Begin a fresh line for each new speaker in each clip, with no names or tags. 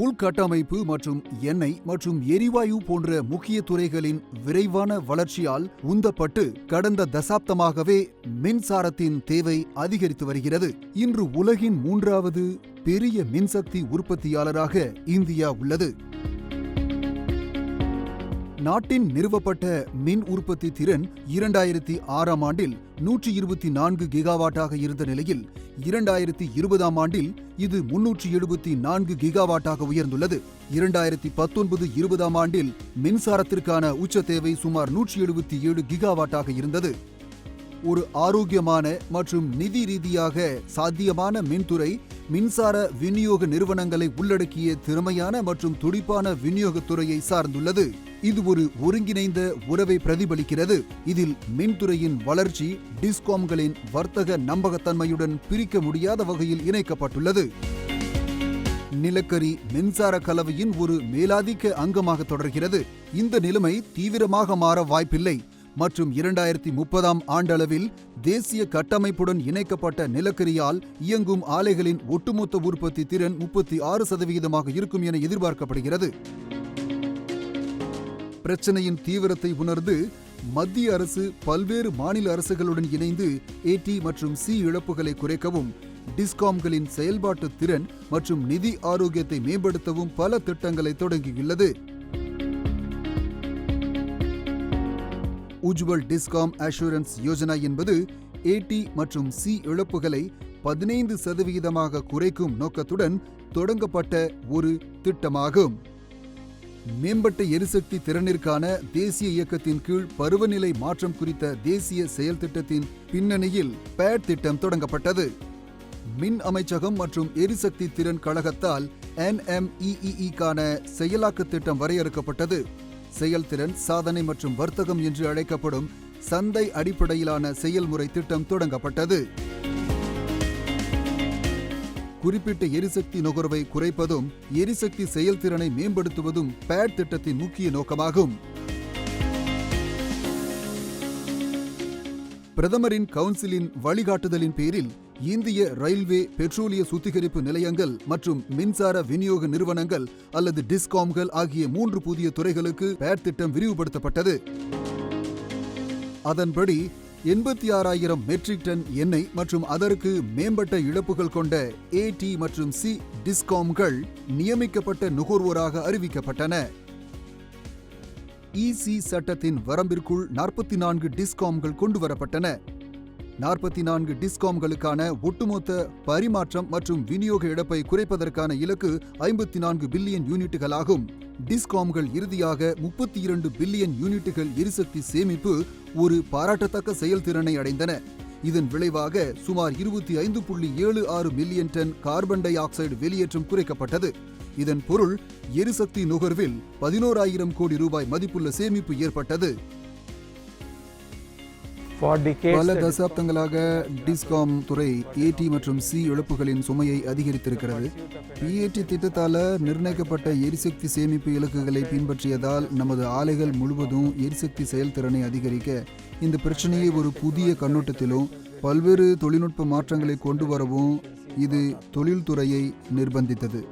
உள்கட்டமைப்பு மற்றும் எண்ணெய் மற்றும் எரிவாயு போன்ற முக்கிய துறைகளின் விரைவான வளர்ச்சியால் உந்தப்பட்டு கடந்த தசாப்தமாகவே மின்சாரத்தின் தேவை அதிகரித்து வருகிறது. இன்று உலகின் 3வது பெரிய மின்சக்தி உற்பத்தியாளராக இந்தியா உள்ளது. நாட்டின் நிறுவப்பட்ட மின் உற்பத்தி திறன் 2006ஆம் ஆண்டில் 124 கிகாவாட்டாக இருந்த நிலையில் 2020ஆம் ஆண்டில் இது 374 கிகாவாட்டாக உயர்ந்துள்ளது. 2019-20ஆம் ஆண்டில் மின்சாரத்திற்கான உச்ச தேவை சுமார் 177 கிகாவாட்டாக இருந்தது. ஒரு ஆரோக்கியமான மற்றும் நிதி ரீதியாக சாத்தியமான மின்துறை மின்சார விநியோக நிறுவனங்களை உள்ளடக்கிய திறமையான மற்றும் துடிப்பான விநியோகத்துறையை சார்ந்துள்ளது. இது ஒரு ஒருங்கிணைந்த உறவை பிரதிபலிக்கிறது. இதில் மின்துறையின் வளர்ச்சி டிஸ்காம்களின் வர்த்தக நம்பகத்தன்மையுடன் பிரிக்க முடியாத வகையில் இணைக்கப்பட்டுள்ளது. நிலக்கரி மின்சார கலவையின் ஒரு மேலாதிக்க அங்கமாக தொடர்கிறது. இந்த நிலைமை தீவிரமாக மாற வாய்ப்பில்லை மற்றும் 2030ஆம் ஆண்டளவில் தேசிய கட்டமைப்புடன் இணைக்கப்பட்ட நிலக்கரியால் இயங்கும் ஆலைகளின் ஒட்டுமொத்த உற்பத்தி திறன் 36% இருக்கும் என எதிர்பார்க்கப்படுகிறது. பிரச்சனையின் தீவிரத்தை உணர்ந்து மத்திய அரசு பல்வேறு மாநில அரசுகளுடன் இணைந்து AT மற்றும் C இழப்புகளை குறைக்கவும் டிஸ்காம்களின் செயல்பாட்டு திறன் மற்றும் நிதி ஆரோக்கியத்தை மேம்படுத்தவும் பல திட்டங்களை தொடங்கியுள்ளது. உஜ்வல் டிஸ்காம் அஷூரன்ஸ் யோஜனா என்பது AT மற்றும் C இழப்புகளை 15% குறைக்கும் நோக்கத்துடன் தொடங்கப்பட்ட ஒரு திட்டமாகும். மேம்பட்ட எரிசக்தி திறனிற்கான தேசிய இயக்கத்தின் கீழ் பருவநிலை மாற்றம் குறித்த தேசிய செயல் திட்டத்தின் பின்னணியில் பேட் திட்டம் தொடங்கப்பட்டது. மின் அமைச்சகம் மற்றும் எரிசக்தி திறன் கழகத்தால் NMEEE-க்கான செயலாக்க திட்டம் வரையறுக்கப்பட்டது. செயல்திறன் சாதனை மற்றும் வர்த்தகம் என்று அழைக்கப்படும் சந்தை அடிப்படையிலான செயல்முறை திட்டம் தொடங்கப்பட்டது. குறிப்பிட்ட எரிசக்தி நுகர்வை குறைப்பதும் எரிசக்தி செயல்திறனை மேம்படுத்துவதும் பேட் திட்டத்தின் முக்கிய நோக்கமாகும். பிரதமரின் கவுன்சிலின் வழிகாட்டுதலின் பேரில் இந்திய ரயில்வே பெட்ரோலிய சுத்திகரிப்பு நிலையங்கள் மற்றும் மின்சார விநியோக நிறுவனங்கள் அல்லது டிஸ்காம்கள் ஆகிய 3 புதிய துறைகளுக்கு பேட் திட்டம் விரிவுபடுத்தப்பட்டது. அதன்படி 86,000 மெட்ரிக் டன் எண்ணெய் மற்றும் அதற்கு மேம்பட்ட இழப்புகள் கொண்ட AT மற்றும் C டிஸ்காம்கள் நியமிக்கப்பட்ட நுகர்வோராக அறிவிக்கப்பட்டன. EC சட்டத்தின் வரம்பிற்குள் 44 டிஸ்காம்கள் கொண்டுவரப்பட்டன. 44 டிஸ்காம்களுக்கான ஒட்டுமொத்த பரிமாற்றம் மற்றும் விநியோக இழப்பை குறைப்பதற்கான இலக்கு 54 பில்லியன் யூனிட்டுகளாகும். டிஸ்காம்கள் இறுதியாக 32 பில்லியன் யூனிட்டுகள் எரிசக்தி சேமிப்பு ஒரு பாராட்டத்தக்க செயல்திறனை அடைந்தன. இதன் விளைவாக சுமார் 25.76 million ton carbon dioxide வெளியேற்றம் குறைக்கப்பட்டது. இதன் பொருள் எரிசக்தி நுகர்வில் 11,000 கோடி ரூபாய் மதிப்புள்ள சேமிப்பு ஏற்பட்டது. பல தசாப்தங்களாக டிஸ்காம் துறை AT மற்றும் C இழப்புகளின் சுமையை அதிகரித்திருக்கிறது. PAT திட்டத்தால் நிர்ணயிக்கப்பட்ட எரிசக்தி சேமிப்பு இலக்குகளை பின்பற்றியதால் நமது ஆலைகள் முழுவதும் எரிசக்தி செயல்திறனை அதிகரிக்க இந்த பிரச்சனையை ஒரு புதிய கண்ணோட்டத்திலும் பல்வேறு தொழில்நுட்ப மாற்றங்களை கொண்டு வரவும் இது தொழில்துறையை நிர்பந்தித்தது.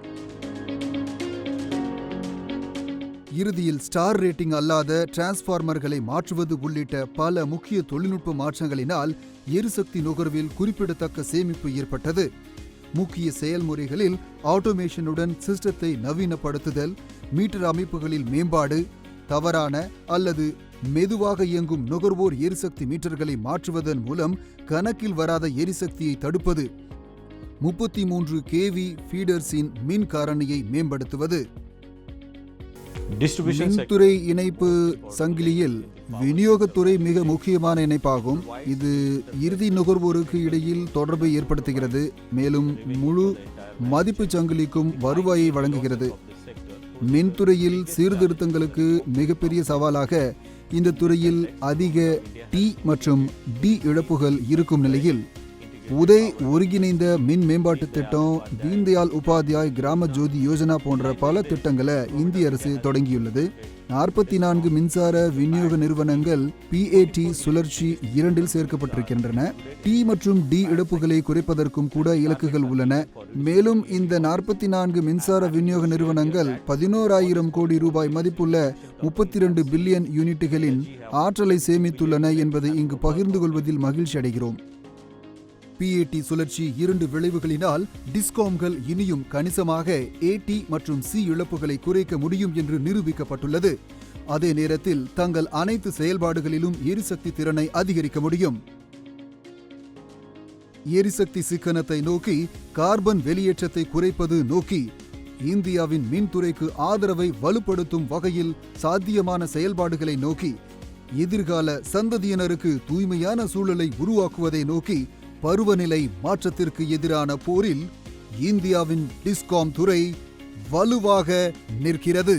இறுதியில் ஸ்டார் ரேட்டிங் அல்லாத டிரான்ஸ்ஃபார்மர்களை மாற்றுவது உள்ளிட்ட பல முக்கிய தொழில்நுட்ப மாற்றங்களினால் எரிசக்தி நுகர்வில் குறிப்பிடத்தக்க சேமிப்பு ஏற்பட்டது. முக்கிய செயல்முறைகளில் ஆட்டோமேஷனுடன் சிஸ்டத்தை நவீனப்படுத்துதல், மீட்டர் அமைப்புகளில் மேம்பாடு, தவறான அல்லது மெதுவாக இயங்கும் நுகர்வோர் எரிசக்தி மீட்டர்களை மாற்றுவதன் மூலம் கணக்கில் வராத எரிசக்தியை தடுப்பது, 33 kV ஃபீடர்ஸின் மின் காரணியை மேம்படுத்துவது. மின்துறை இணைப்பு சங்கிலியில் விநியோகத்துறை மிக முக்கியமான இணைப்பாகும். இது இறுதி நுகர்வோருக்கு இடையில் தொடர்பை ஏற்படுத்துகிறது, மேலும் முழு மதிப்பு சங்கிலிக்கும் வருவாயை வழங்குகிறது. மின்துறையில் சீர்திருத்தங்களுக்கு மிகப்பெரிய சவாலாக இந்த துறையில் அதிக T மற்றும் D இழப்புகள் இருக்கும் நிலையில் உதய் ஒருங்கிணைந்த மின் மேம்பாட்டு திட்டம், தீன்தயாள் உபாத்யாய் கிராம ஜோதி யோஜனா போன்ற பல திட்டங்களை இந்திய அரசு தொடங்கியுள்ளது. 44 மின்சார விநியோக நிறுவனங்கள் PAT சுழற்சி 2 சேர்க்கப்பட்டிருக்கின்றன. T மற்றும் D இழப்புகளை குறைப்பதற்கும் கூட இலக்குகள் உள்ளன. மேலும் இந்த 44 மின்சார விநியோக நிறுவனங்கள் 11,000 கோடி ரூபாய் மதிப்புள்ள 32 பில்லியன் யூனிட்டுகளின் ஆற்றலை சேமித்துள்ளன என்பதை இங்கு பகிர்ந்து கொள்வதில் மகிழ்ச்சி அடைகிறோம். PAT சுழற்சி 2 விளைவுகளினால் டிஸ்காம்கள் இனியும் கணிசமாக AT மற்றும் C இழப்புகளை குறைக்க முடியும் என்று நிரூபிக்கப்பட்டுள்ளது. அதே நேரத்தில் தங்கள் அனைத்து செயல்பாடுகளிலும் எரிசக்தி திறனை அதிகரிக்க முடியும். எரிசக்தி சிக்கனத்தை நோக்கி, கார்பன் வெளியேற்றத்தை குறைப்பது நோக்கி, இந்தியாவின் மின்துறைக்கு ஆதரவை வலுப்படுத்தும் வகையில் சாத்தியமான செயல்பாடுகளை நோக்கி, எதிர்கால சந்ததியினருக்கு தூய்மையான சூழலை உருவாக்குவதை நோக்கி, பருவநிலை மாற்றத்திற்கு எதிரான போரில் இந்தியாவின் டிஸ்காம் துறை வலுவாக நிற்கிறது.